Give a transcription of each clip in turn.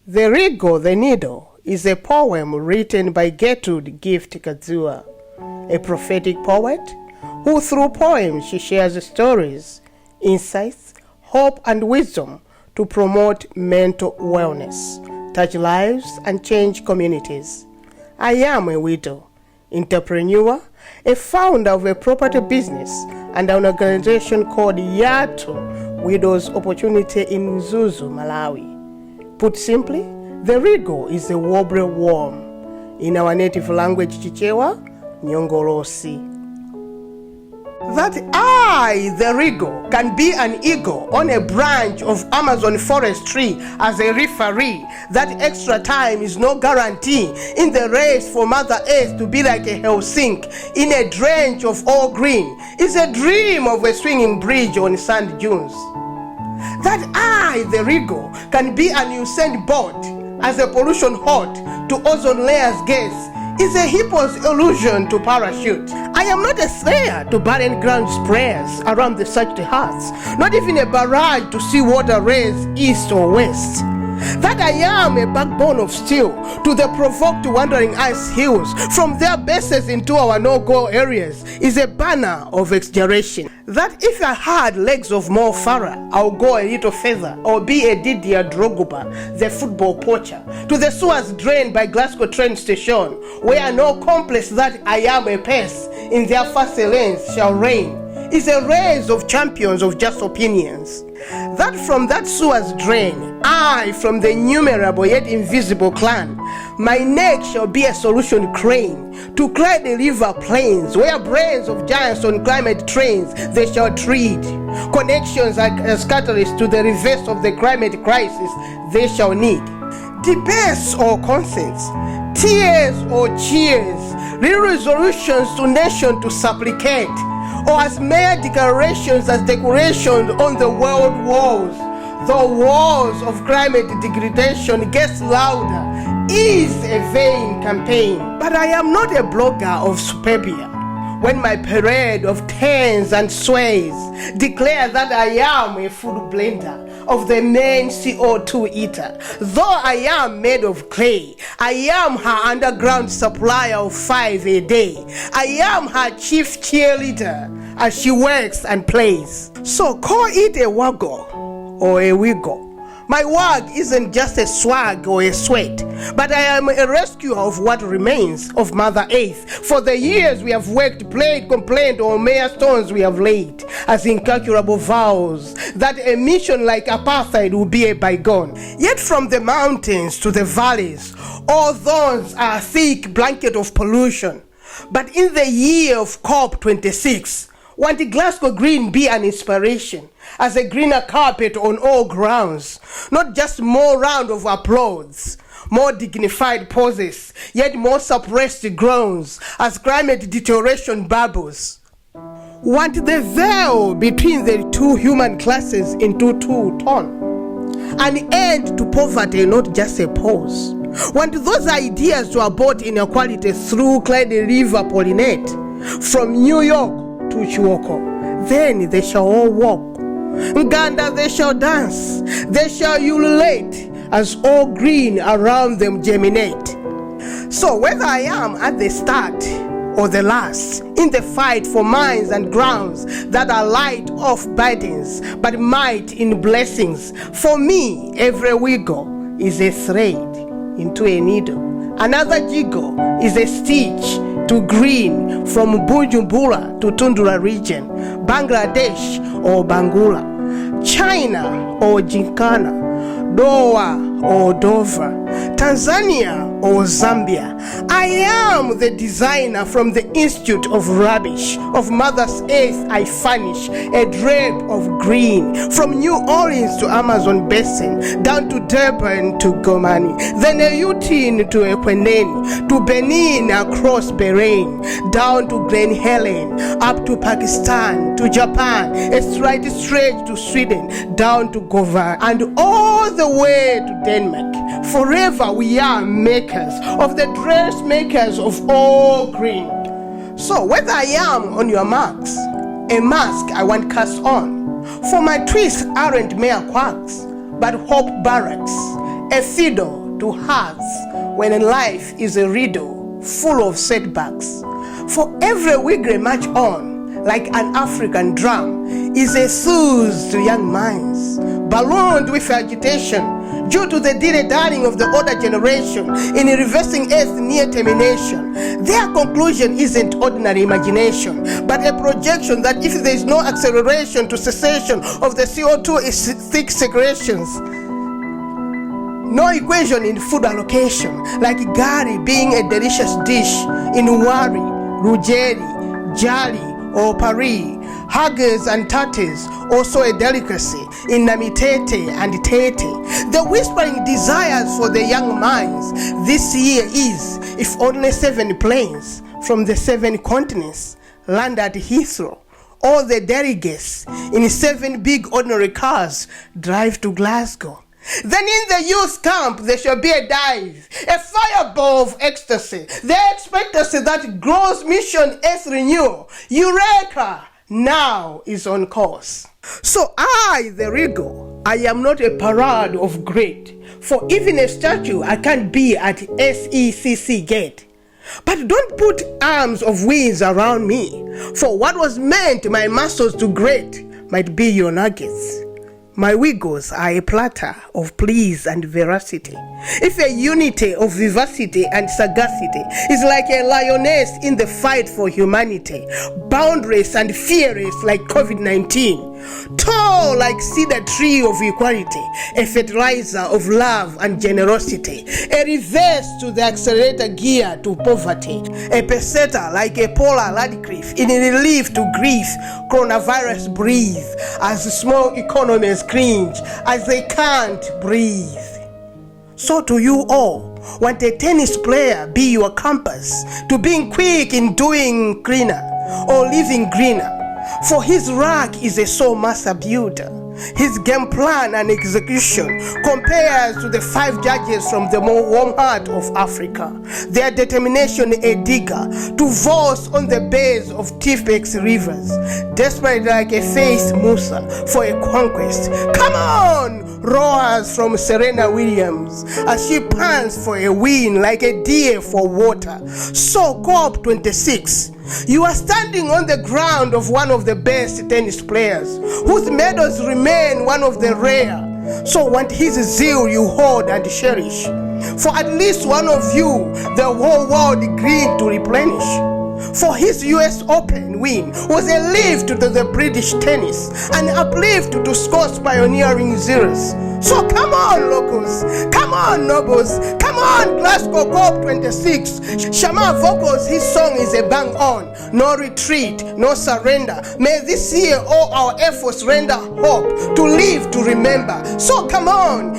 The Wriggle the Needle is a poem written by Gertrude Kadzuwa, a prophetic poet who through poems she shares stories, insights, hope and wisdom to promote mental wellness, touch lives and change communities. I am a widow, entrepreneur, a founder of a property business and an organization called YATHU Widows Opportunity in Mzuzu, Malawi. Put simply, the Wriggle is a wobbly worm. In our native language, Chichewa, Nyongolosi. That I, the Wriggle, can be an eagle on a branch of Amazon forest tree as a referee. That extra time is no guarantee in the race for Mother Earth to be like a Helsinki in a drench of all green is a dream of a swinging bridge on sand dunes. That I, the Wriggle, can be an Usain Bolt as a pollution hot to ozone layers gas is a hippo's illusion to parachute. I am not a slayer to barren ground sprayers around the searched hearts, not even a barrage to see water raise east or west. That I am a backbone of steel to the provoked wandering ice hills from their bases into our no-go areas is a banner of exaggeration. That if I had legs of Mo Farah, I'll go a little further or be a Didier Drogba, the football poacher, to the sewers drained by Glasgow train station, where no complex that I am a pest in their fast lanes shall reign is a race of champions of just opinions. That from that sewer's drain, I, from the innumerable yet invisible clan, my neck shall be a solution crane to climb the river plains, where brains of giants on climate trains they shall tread. Connections as catalysts to the reverse of the climate crisis they shall need. Debates or consents, tears or cheers, real resolutions to nation to supplicate, or as mere declarations as decorations on the world walls. The walls of climate degradation gets louder, is a vain campaign. But I am not a blogger of superbia, when my parade of turns and sways declare that I am a food blender of the main CO2 eater. Though I am made of clay, I am her underground supplier of 5 a day. I am her chief cheerleader as she works and plays. So call it a waggle or a wiggle. My wag isn't just a swag or a sweat, but I am a rescuer of what remains of Mother Earth. For the years we have worked, played, complained, or mere stones we have laid as incalculable vows that a mission like apartheid will be a bygone. Yet from the mountains to the valleys, all thorns are a thick blanket of pollution. But in the year of COP26, want Glasgow green be an inspiration as a greener carpet on all grounds, not just more round of applause, more dignified poses, yet more suppressed groans as climate deterioration bubbles. Want the veil between the two human classes into two torn, an end to poverty, not just a pause. Want those ideas to abort inequality through Clyde River pollinate from New York to Chichewa, then they shall all walk. Nganda they shall dance, they shall ululate as all green around them germinate. So whether I am at the start or the last in the fight for minds and grounds that are light off burdens but might in blessings, for me every wiggle is a thread into a needle. Another jiggle is a stitch to green from Bujumbura to Tundra region, Bangladesh or Bangula, China or Gincana, Doha or Dover, Tanzania or Zambia. I am the designer from the Institute of Rubbish. Of Mother's Earth I furnish a drape of green from New Orleans to Amazon Basin, down to Durban to Gomani, then a Utin to Equeneni, to Benin across Bahrain, down to Glen Helen, up to Pakistan, to Japan, a straight stretch to Sweden, down to Govar, and all the way to Denmark. Forever we are makers of the dressmakers of all green. So whether I am on your marks, a mask I want cast on, for my twists aren't mere quacks, but hope barracks, a fiddle to hearts when life is a riddle full of setbacks. For every wiggle march on, like an African drum, is a soothe to young minds, ballooned with agitation due to the dilly-dallying of the older generation in reversing Earth's near termination. Their conclusion isn't ordinary imagination, but a projection that if there is no acceleration to cessation of the CO2 is thick segregations, no equation in food allocation, like gari being a delicious dish in Wari, Rugeri, Jali, or Paris, Haggis and tatters, also a delicacy in Namitete and Tete. The whispering desires for the young minds this year is, if only 7 planes from the 7 continents land at Heathrow, all the delegates in 7 big ordinary cars drive to Glasgow. Then in the youth camp there shall be a dive, a fireball of ecstasy, the expectancy that grows mission Earth renewal. Eureka! Now is on course. So I, the Wriggle, I am not a parade of great, for even a statue I can't be at SECC gate. But don't put arms of wings around me, for what was meant my muscles to grate might be your nuggets. My wiggles are a platter of pleas and veracity. If a unity of vivacity and sagacity is like a lioness in the fight for humanity, boundless and fearless like COVID-19, tall like cedar tree of equality, a fertilizer of love and generosity, a reverse to the accelerator gear to poverty, a peseta like a polar Radcliffe in relief to grief, coronavirus breathe as small economies cringe as they can't breathe. So to you all, want a tennis player be your compass to being quick in doing cleaner or living greener, for his rag is a soul master builder. His game plan and execution compares to the 5 judges from the more warm heart of Africa. Their determination a digger to voice on the base of Tifbex rivers, desperate like a faced Musa for a conquest. Come on, roars from Serena Williams as she pants for a win like a deer for water. So COP26, you are standing on the ground of one of the best tennis players, whose medals remain one of the rare. So want his zeal you hold and cherish. For at least one of you, the whole world agreed to replenish. For his US Open win was a lift to the British tennis, an uplift to Scots pioneering zeros. So come on, locals, come on, nobles, come on, Glasgow COP26. Shama vocals, his song is a bang on. No retreat, no surrender. May this year all our efforts render hope to live to remember. So come on,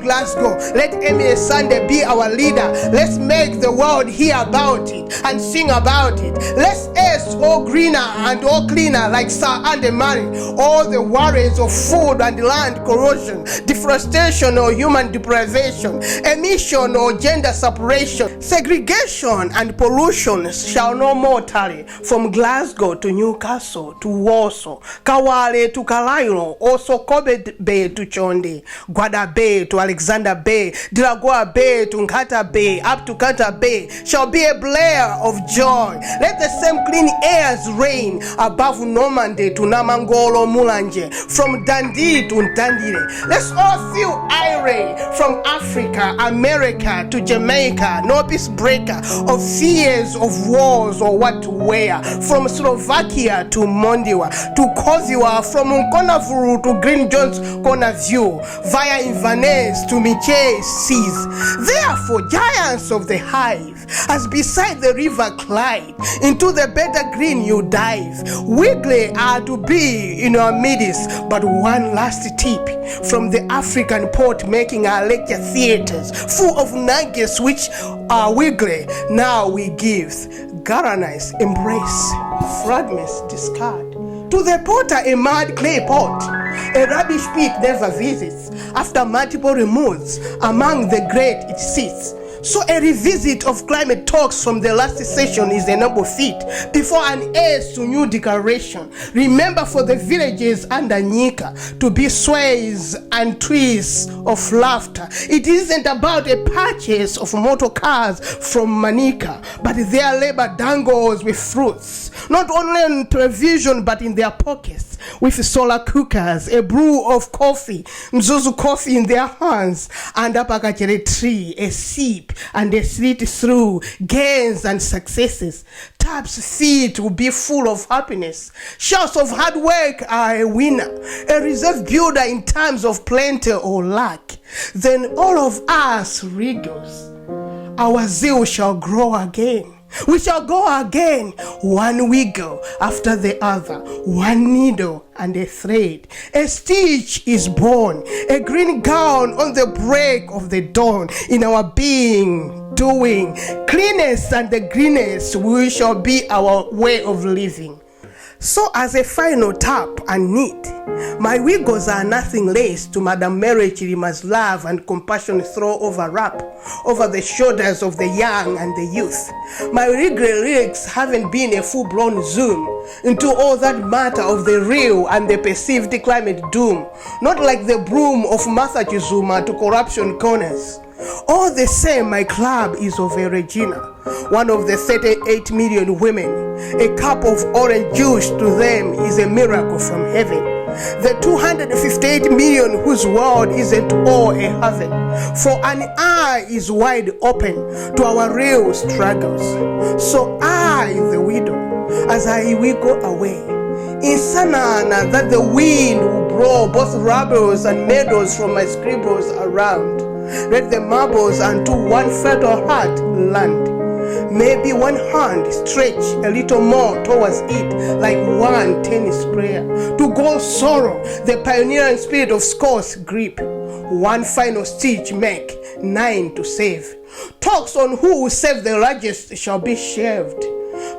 Glasgow. Let Emily Sunday be our leader. Let's make the world hear about it and sing about it. Let's ace all greener and all cleaner like Sir Andy Murray. All the worries of food and land corrosion, deforestation or human deprivation, emission or gender separation, segregation and pollution shall no more tarry from Glasgow to Newcastle to Warsaw, Kawale to Kalailo, also Kobe Bay to Chonde, Gwada Bay to Alexander Bay, Delagoa Bay to Nkata Bay, up to Kata Bay shall be a blare of joy. Let the same clean airs reign above Normandy to Namangolo Mulanje, from Dundee to Ndandire. Let's all feel irate from Africa, America to Jamaica, no peace breaker of fears of wars or what to wear, from Slovakia to Mondiwa to Koziwa, from Nkonavuru to Green John's Corner View, via Inverness to Miche Seas. Therefore, giants of the hive, as beside the river Clyde, into the better green you dive. Wiggly are to be in our midst, but one last tip from the African port making our lecture theaters full of nuggets which are wiggly. Now we give Garanise embrace, fragments discard. To the potter a mud clay pot, a rubbish pit never visits. After multiple removes, among the great it sits. So a revisit of climate talks from the last session is a noble feat before an heirs to new declaration. Remember for the villages under Nyika to be sways and twists of laughter. It isn't about a purchase of motor cars from Manika, but their labor dangles with fruits, not only in provision but in their pockets, with solar cookers, a brew of coffee, Mzuzu coffee in their hands, and a pakachere tree, a sip, and a slit through gains and successes. Tab's feet will be full of happiness. Shouts of hard work are a winner, a reserve builder in times of plenty or lack. Then all of us wriggles. Our zeal shall grow again. We shall go again, one wiggle after the other, one needle and a thread. A stitch is born, a green gown on the break of the dawn. In our being, doing, cleanness and the greenest, we shall be our way of living. So as a final tap and knit, my wiggles are nothing less to Madam Mary Chirima's love and compassion throw over wrap over the shoulders of the young and the youth. My regret lyrics haven't been a full-blown zoom into all that matter of the real and the perceived climate doom, not like the broom of Martha Chizuma to corruption corners. All the same, my club is of a Regina, one of the 38 million women. A cup of orange juice to them is a miracle from heaven. The 258 million whose world isn't all a heaven, for an eye is wide open to our real struggles. So I, the widow, as I wiggle away, in Sanana that the wind will blow both rubbles and meadows from my scribbles around. Let the marbles unto one fertile heart land. Maybe one hand stretch a little more towards it, like one tennis player. To go sorrow, the pioneering spirit of SCOTS grip. One final stitch make, 9 to save. Talks on who will save the largest shall be shelved,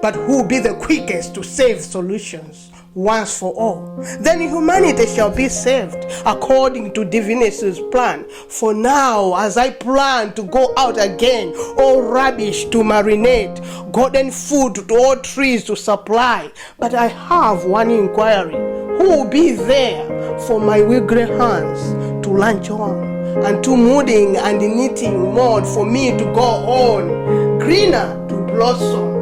but who will be the quickest to save solutions once for all. Then humanity shall be saved according to Divinity's plan. For now, as I plan to go out again, all rubbish to marinate, golden food to all trees to supply, but I have one inquiry: who will be there for my wiggly hands to lunch on, and to mooding and knitting more for me to go on, greener to blossom,